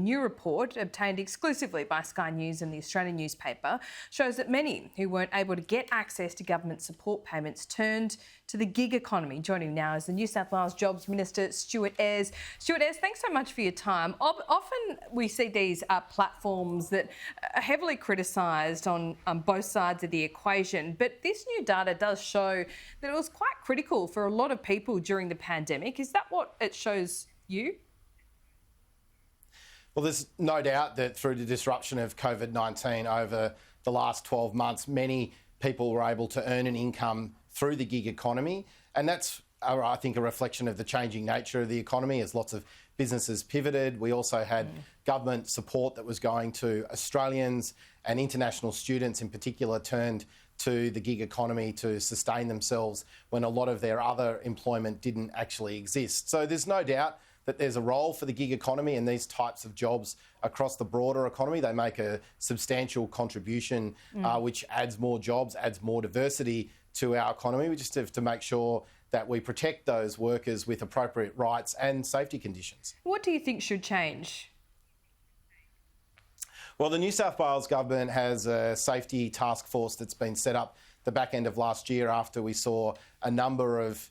new report, obtained exclusively by Sky News and the Australian newspaper, shows that many who weren't able to get access to government support payments turned to the gig economy. Joining now is the New South Wales Jobs Minister, Stuart Ayres. Stuart Ayres, thanks so much for your time. Often we see these platforms that are heavily criticised on both sides of the equation, but this new data does show that it was quite critical for a lot of people during the pandemic. Is that what it shows you? Well, there's no doubt that through the disruption of COVID-19 over the last 12 months, many people were able to earn an income through the gig economy. And that's, I think, a reflection of the changing nature of the economy as lots of businesses pivoted. We also had government support that was going to Australians, and international students in particular turned to the gig economy to sustain themselves when a lot of their other employment didn't actually exist. So there's no doubt that there's a role for the gig economy and these types of jobs across the broader economy. They make a substantial contribution, which adds more jobs, adds more diversity to our economy. We just have to make sure that we protect those workers with appropriate rights and safety conditions. What do you think should change? Well, the New South Wales government has a safety task force that's been set up the back end of last year after we saw a number of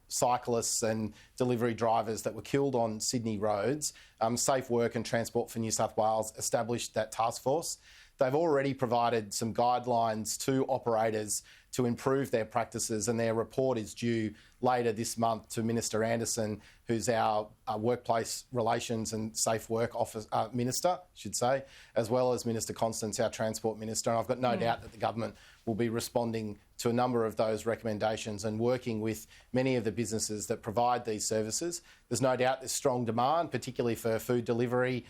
cyclists and delivery drivers that were killed on Sydney roads. Safe Work and Transport for New South Wales established that task force. They've already provided some guidelines to operators to improve their practices, and their report is due later this month to Minister Anderson, who's our Workplace Relations and Safe Work Office Minister, I should say, as well as Minister Constance, our Transport Minister. And I've got no doubt that the government will be responding to a number of those recommendations and working with many of the businesses that provide these services. There's no doubt there's strong demand, particularly for food delivery.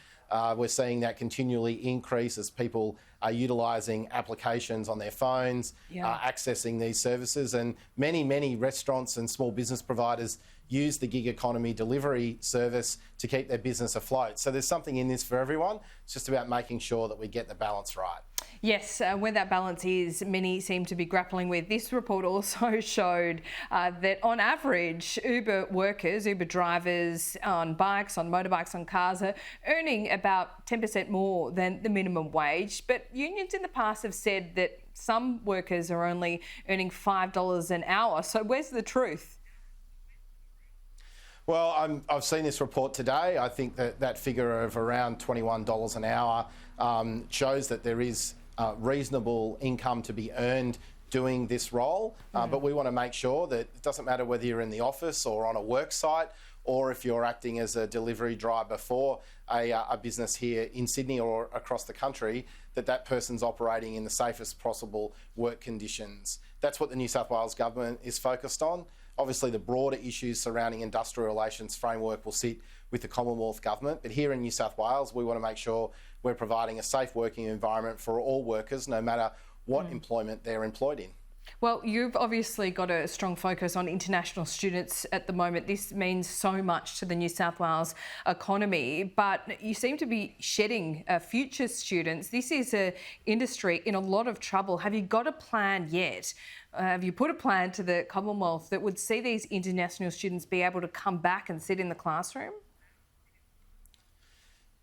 We're seeing that continually increase as people are utilising applications on their phones, accessing these services, and many restaurants and small business providers use the gig economy delivery service to keep their business afloat. So there's something in this for everyone. It's just about making sure that we get the balance right. Yes, where that balance is, many seem to be grappling with. This report also showed that on average, Uber workers, Uber drivers on bikes, on motorbikes, on cars are earning about 10% more than the minimum wage. But unions in the past have said that some workers are only earning $5 an hour. So where's the truth? Well, I've seen this report today. I think that figure of around $21 an hour shows that there is reasonable income to be earned doing this role. But we want to make sure that it doesn't matter whether you're in the office or on a work site, or if you're acting as a delivery driver for a business here in Sydney or across the country, that person's operating in the safest possible work conditions. That's what the New South Wales government is focused on. Obviously, the broader issues surrounding industrial relations framework will sit with the Commonwealth Government. But here in New South Wales, we want to make sure we're providing a safe working environment for all workers, no matter what employment they're employed in. Well, you've obviously got a strong focus on international students at the moment. This means so much to the New South Wales economy, but you seem to be shedding future students. This is an industry in a lot of trouble. Have you got a plan yet? Have you put a plan to the Commonwealth that would see these international students be able to come back and sit in the classroom?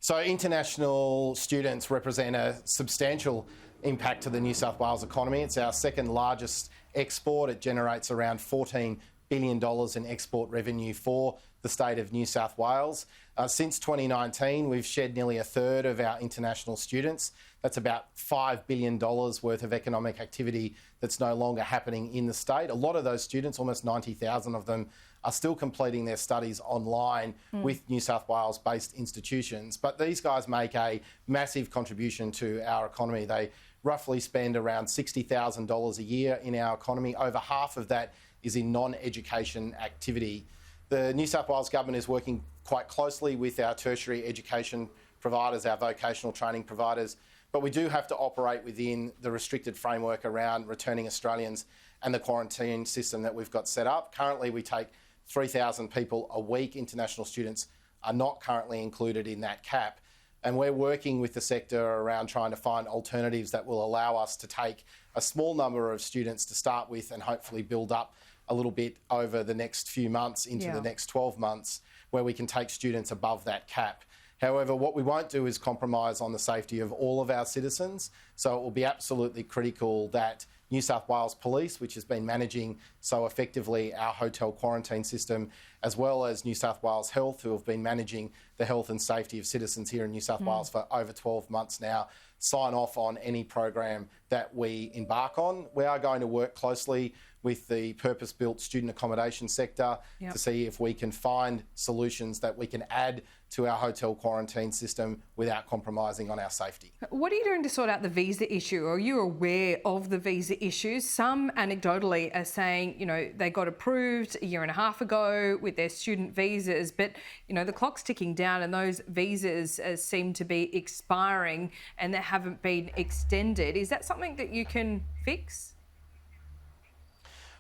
So international students represent a substantial impact to the New South Wales economy. It's our second largest export. It generates around $14 billion in export revenue for the state of New South Wales. Since 2019, we've shed nearly a third of our international students. That's about $5 billion worth of economic activity that's no longer happening in the state. A lot of those students, almost 90,000 of them, are still completing their studies online with New South Wales-based institutions. But these guys make a massive contribution to our economy. They roughly spend around $60,000 a year in our economy. Over half of that is in non-education activity. The New South Wales government is working quite closely with our tertiary education providers, our vocational training providers, but we do have to operate within the restricted framework around returning Australians and the quarantine system that we've got set up. Currently, we take 3,000 people a week. International students are not currently included in that cap. And we're working with the sector around trying to find alternatives that will allow us to take a small number of students to start with and hopefully build up a little bit over the next few months into the next 12 months, where we can take students above that cap. However, what we won't do is compromise on the safety of all of our citizens. So it will be absolutely critical that New South Wales Police, which has been managing so effectively our hotel quarantine system, as well as New South Wales Health, who have been managing the health and safety of citizens here in New South Wales for over 12 months now, sign off on any program that we embark on. We are going to work closely with the purpose-built student accommodation sector to see if we can find solutions that we can add to our hotel quarantine system without compromising on our safety. What are you doing to sort out the visa issue? Are you aware of the visa issues? Some anecdotally are saying, you know, they got approved a year and a half ago with their student visas, but, you know, the clock's ticking down and those visas seem to be expiring and they haven't been extended. Is that something that you can fix?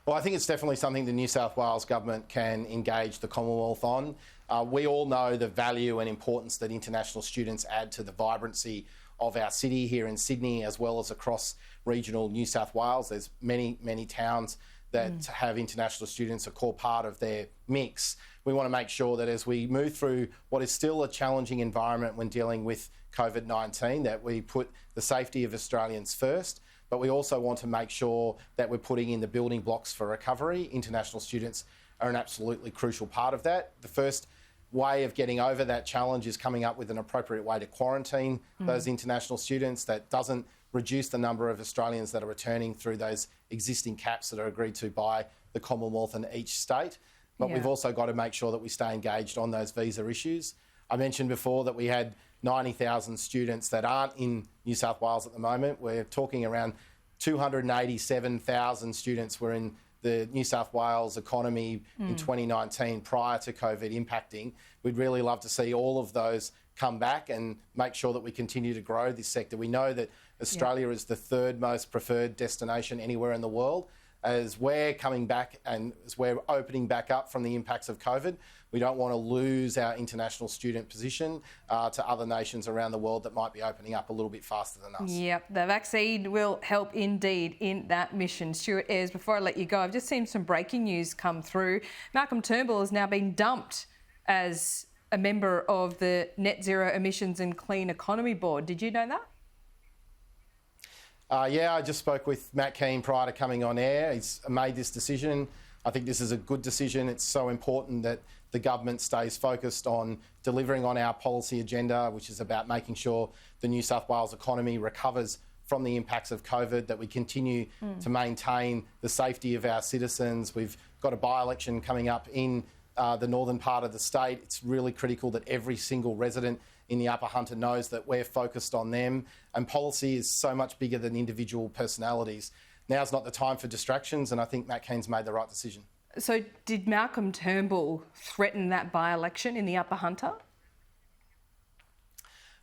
Well, I think it's definitely something the New South Wales government can engage the Commonwealth on. We all know the value and importance that international students add to the vibrancy of our city here in Sydney, as well as across regional New South Wales. There's many, many towns that have international students a core part of their mix. We want to make sure that as we move through what is still a challenging environment when dealing with COVID-19, that we put the safety of Australians first. But we also want to make sure that we're putting in the building blocks for recovery. International students are an absolutely crucial part of that. The first way of getting over that challenge is coming up with an appropriate way to quarantine those international students that doesn't reduce the number of Australians that are returning through those existing caps that are agreed to by the Commonwealth and each state. But we've also got to make sure that we stay engaged on those visa issues. I mentioned before that we had 90,000 students that aren't in New South Wales at the moment. We're talking around 287,000 students were in the New South Wales economy in 2019 prior to COVID impacting. We'd really love to see all of those come back and make sure that we continue to grow this sector. We know that Australia is the third most preferred destination anywhere in the world. As we're coming back and as we're opening back up from the impacts of COVID, we don't want to lose our international student position to other nations around the world that might be opening up a little bit faster than us. Yep, the vaccine will help indeed in that mission. Stuart, Ayres, before I let you go, I've just seen some breaking news come through. Malcolm Turnbull has now been dumped as a member of the Net Zero Emissions and Clean Economy Board. Did you know that? Yeah, I just spoke with Matt Keane prior to coming on air. He's made this decision. I think this is a good decision. It's so important that the government stays focused on delivering on our policy agenda, which is about making sure the New South Wales economy recovers from the impacts of COVID, that we continue to maintain the safety of our citizens. We've got a by-election coming up in the northern part of the state. It's really critical that every single resident in the Upper Hunter knows that we're focused on them. And policy is so much bigger than individual personalities. Now's not the time for distractions, and I think Matt Keane's made the right decision. So did Malcolm Turnbull threaten that by-election in the Upper Hunter?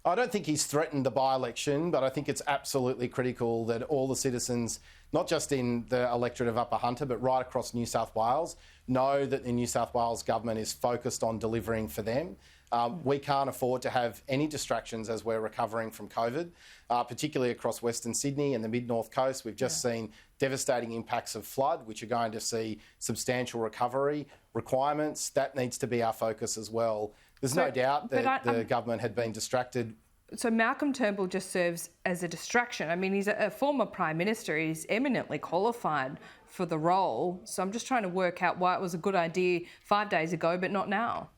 I don't think he's threatened the by-election, but I think it's absolutely critical that all the citizens, not just in the electorate of Upper Hunter, but right across New South Wales, know that the New South Wales government is focused on delivering for them. We can't afford to have any distractions as we're recovering from COVID, particularly across Western Sydney and the mid-north coast. We've just seen devastating impacts of flood, which are going to see substantial recovery requirements. That needs to be our focus as well. There's no doubt that the government had been distracted. So Malcolm Turnbull just serves as a distraction. I mean, he's a former Prime Minister. He's eminently qualified for the role. So I'm just trying to work out why it was a good idea 5 days ago, but not now.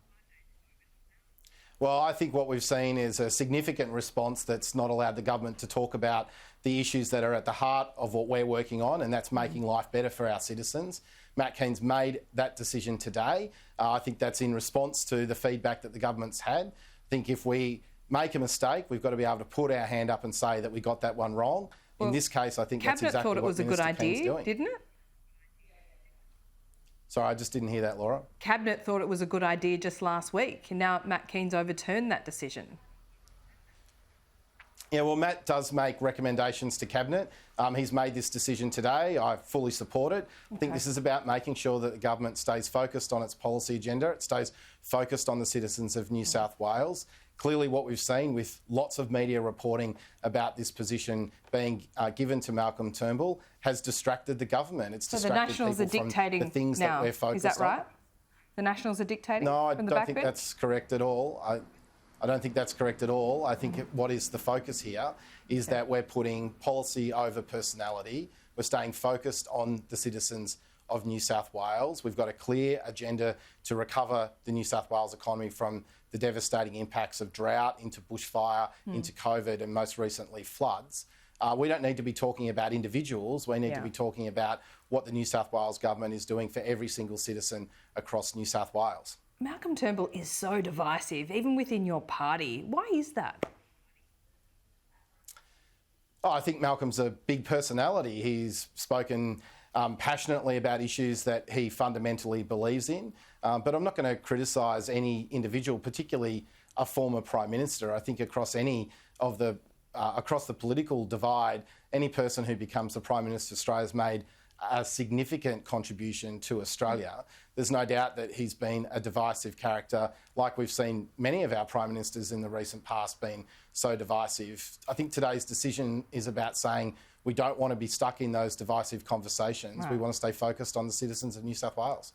Well, I think what we've seen is a significant response that's not allowed the government to talk about the issues that are at the heart of what we're working on, and that's making life better for our citizens. Matt Keane's made that decision today. I think that's in response to the feedback that the government's had. I think if we make a mistake, we've got to be able to put our hand up and say that we got that one wrong. Well, in this case, I think that's exactly what Minister Keane's doing. Cabinet thought it was a good idea, didn't it? Sorry, I just didn't hear that, Laura. Cabinet thought it was a good idea just last week, and now Matt Keane's overturned that decision. Yeah, well, Matt does make recommendations to Cabinet. He's made this decision today. I fully support it. I think this is about making sure that the government stays focused on its policy agenda. It stays focused on the citizens of New South Wales. Clearly, what we've seen with lots of media reporting about this position being given to Malcolm Turnbull has distracted the government. It's distracted the Nationals people are dictating from the things now. That we're focused on. Is that right? The Nationals are dictating? No, I from the don't think backbench? that's correct at all. I don't think that's correct at all. I think what is the focus here is that we're putting policy over personality. We're staying focused on the citizens of New South Wales. We've got a clear agenda to recover the New South Wales economy from the devastating impacts of drought into bushfire, into COVID and most recently floods. We don't need to be talking about individuals. We need to be talking about what the New South Wales government is doing for every single citizen across New South Wales. Malcolm Turnbull is so divisive, even within your party. Why is that? Oh, I think Malcolm's a big personality. He's spoken passionately about issues that he fundamentally believes in. But I'm not going to criticise any individual, particularly a former Prime Minister. I think across the political divide, any person who becomes the Prime Minister of Australia has made a significant contribution to Australia. There's no doubt that he's been a divisive character, like we've seen many of our Prime Ministers in the recent past being so divisive. I think today's decision is about saying we don't want to be stuck in those divisive conversations. Right. We want to stay focused on the citizens of New South Wales.